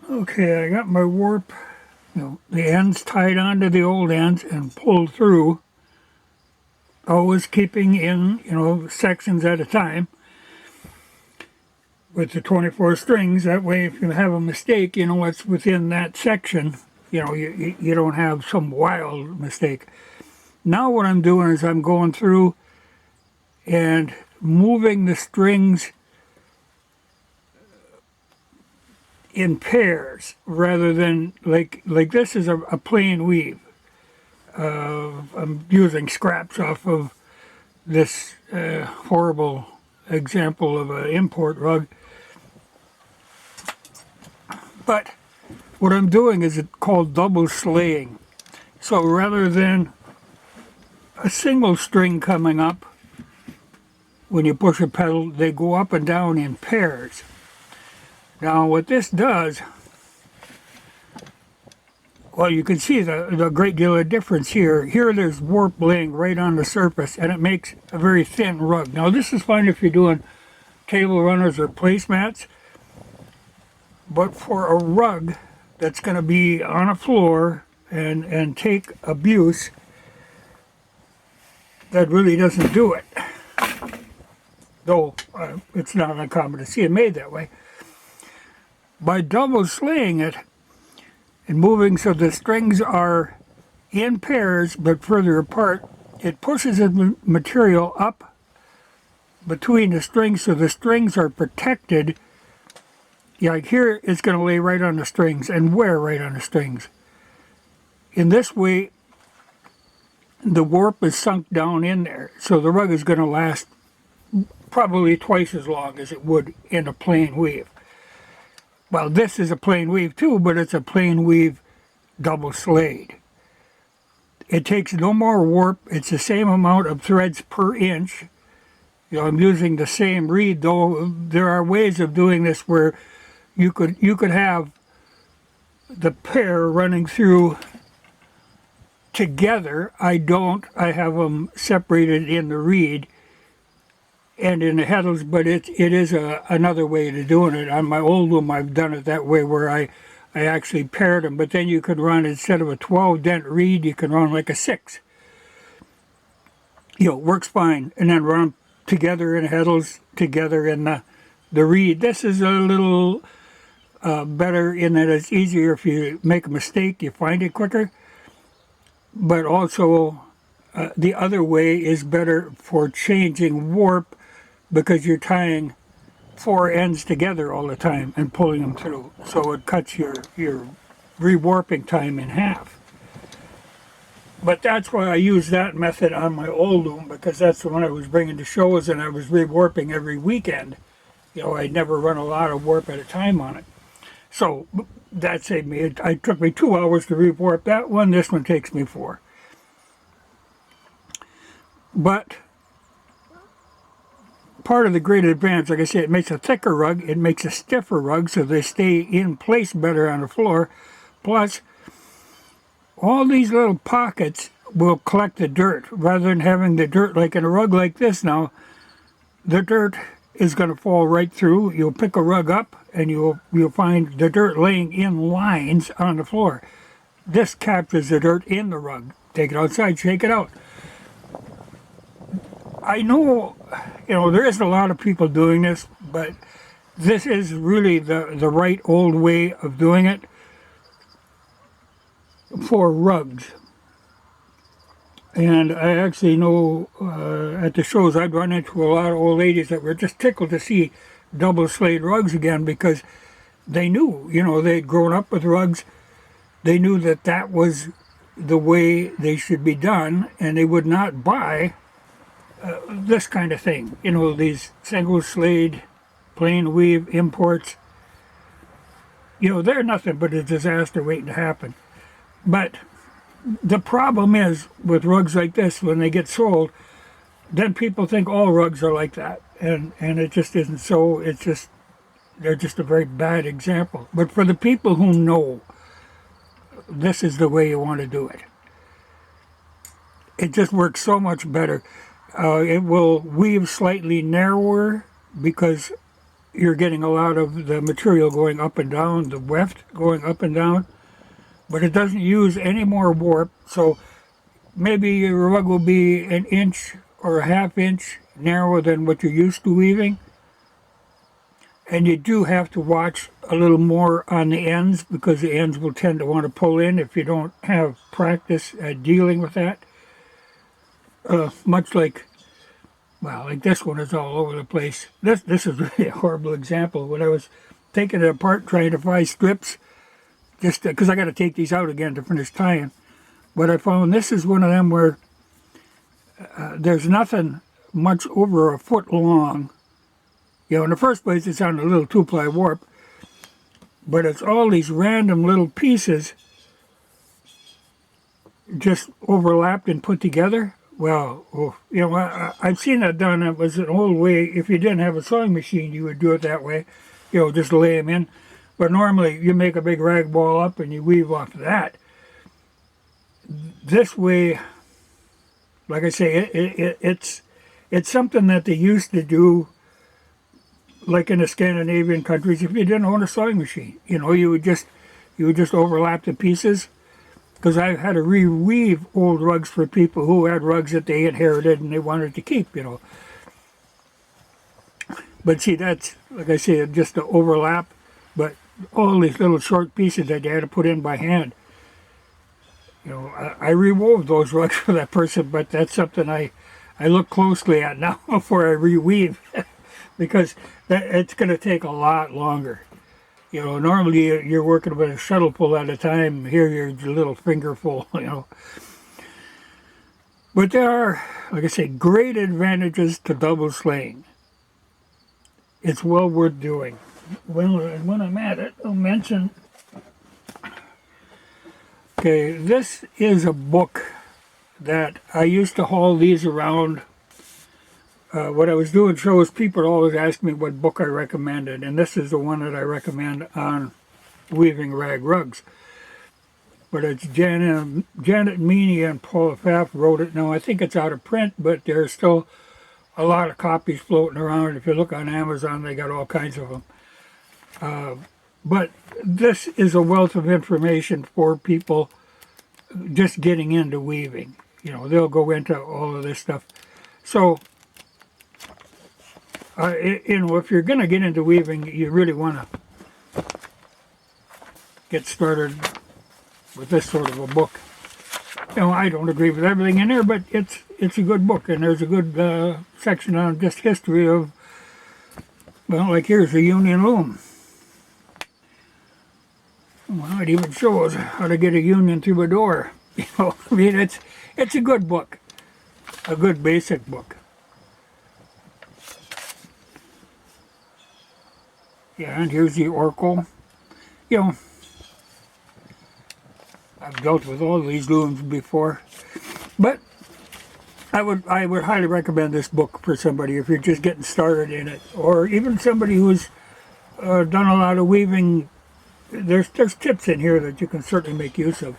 Okay, I got my warp, the ends tied onto the old ends and pulled through, always keeping in, sections at a time with the 24 strings. That way, if you have a mistake, you know what's within that section. You don't have some wild mistake. Now what I'm doing is I'm going through and moving the strings in pairs rather than like this is a plain weave. I'm using scraps off of this horrible example of an import rug. But what I'm doing is it's called double slaying. So rather than a single string coming up, when you push a pedal, they go up and down in pairs. Now what this does, well, you can see the great deal of difference here. Here there's warp laying right on the surface, and it makes a very thin rug. Now this is fine if you're doing table runners or placemats, but for a rug that's going to be on a floor and take abuse, that really doesn't do it. Though it's not uncommon to see it made that way. By double slaying it and moving so the strings are in pairs but further apart, it pushes the material up between the strings so the strings are protected. Like here, it's going to lay right on the strings and wear right on the strings. In this way, the warp is sunk down in there, so the rug is going to last probably twice as long as it would in a plain weave. Well, this is a plain weave too, but it's a plain weave double slayed. It takes no more warp. It's the same amount of threads per inch. I'm using the same reed, though there are ways of doing this where you could have the pair running through together. I don't. I have them separated in the reed and in the heddles, but it is another way to doing it. On my old loom, I've done it that way where I actually paired them, but then you could run, instead of a 12 dent reed, you can run like a 6. Works fine, and then run them together in heddles, together in the reed. This is a little better in that it's easier. If you make a mistake, you find it quicker, but also the other way is better for changing warp, because you're tying 4 ends together all the time and pulling them through. So it cuts your rewarping time in half. But that's why I use that method on my old loom, because that's the one I was bringing to shows and I was rewarping every weekend. I'd never run a lot of warp at a time on it. So that saved me. It took me 2 hours to rewarp that one. This one takes me 4. But part of the great advantage, like I say, it makes a thicker rug, it makes a stiffer rug, so they stay in place better on the floor. Plus, all these little pockets will collect the dirt, rather than having the dirt like in a rug like this. Now, the dirt is going to fall right through. You'll pick a rug up, and you'll find the dirt laying in lines on the floor. This captures the dirt in the rug. Take it outside, shake it out. I know, there isn't a lot of people doing this, but this is really the right old way of doing it for rugs. And I actually know at the shows I'd run into a lot of old ladies that were just tickled to see double slayed rugs again, because they knew, they'd grown up with rugs. They knew that was the way they should be done, and they would not buy this kind of thing, these single slayed, plain weave imports. They're nothing but a disaster waiting to happen. But the problem is with rugs like this, when they get sold, then people think all rugs are like that, and it just isn't so. They're just a very bad example. But for the people who know, this is the way you want to do it. It just works so much better. It will weave slightly narrower because you're getting a lot of the material going up and down, the weft going up and down, but it doesn't use any more warp. So maybe your rug will be an inch or a half inch narrower than what you're used to weaving. And you do have to watch a little more on the ends, because the ends will tend to want to pull in if you don't have practice at dealing with that. Much like, well, like this one is all over the place. This is really a horrible example. When I was taking it apart trying to find strips, just because I got to take these out again to finish tying. But I found this is one of them where there's nothing much over a foot long. You know, in the first place, it's on a little 2-ply warp, but it's all these random little pieces just overlapped and put together. Well, you know, I've seen that done. It was an old way. If you didn't have a sewing machine, you would do it that way. You know, just lay them in. But normally, you make a big rag ball up and you weave off of that. This way, like I say, it's something that they used to do, like in the Scandinavian countries. If you didn't own a sewing machine, you know, you would just overlap the pieces. Because I had to reweave old rugs for people who had rugs that they inherited and they wanted to keep, you know. But see, that's, like I say, just an overlap. But all these little short pieces that they had to put in by hand. You know, I rewove those rugs for that person, but that's something I look closely at now before I reweave. Because it's going to take a lot longer. You know, normally you're working with a shuttle pull at a time. Here you're a little fingerful, you know. But there are, like I say, great advantages to double slaying. It's well worth doing. Well, when I'm at it, I'll mention... Okay, this is a book that I used to haul these around. What I was doing shows, people always ask me what book I recommended, and this is the one that I recommend on weaving rag rugs. But it's Janet Meany and Paula Pfaff wrote it. Now, I think it's out of print, but there's still a lot of copies floating around. If you look on Amazon, they got all kinds of them. But this is a wealth of information for people just getting into weaving. You know, they'll go into all of this stuff. So, you know, if you're going to get into weaving, you really want to get started with this sort of a book. You know, I don't agree with everything in there, but it's a good book, and there's a good section on just history of, well, like here's the Union loom. Well, it even shows how to get a union through a door. You know, I mean, it's a good book, a good basic book. Yeah, and here's the Oracle. You know, I've dealt with all these looms before, but I would highly recommend this book for somebody if you're just getting started in it, or even somebody who's done a lot of weaving. There's tips in here that you can certainly make use of.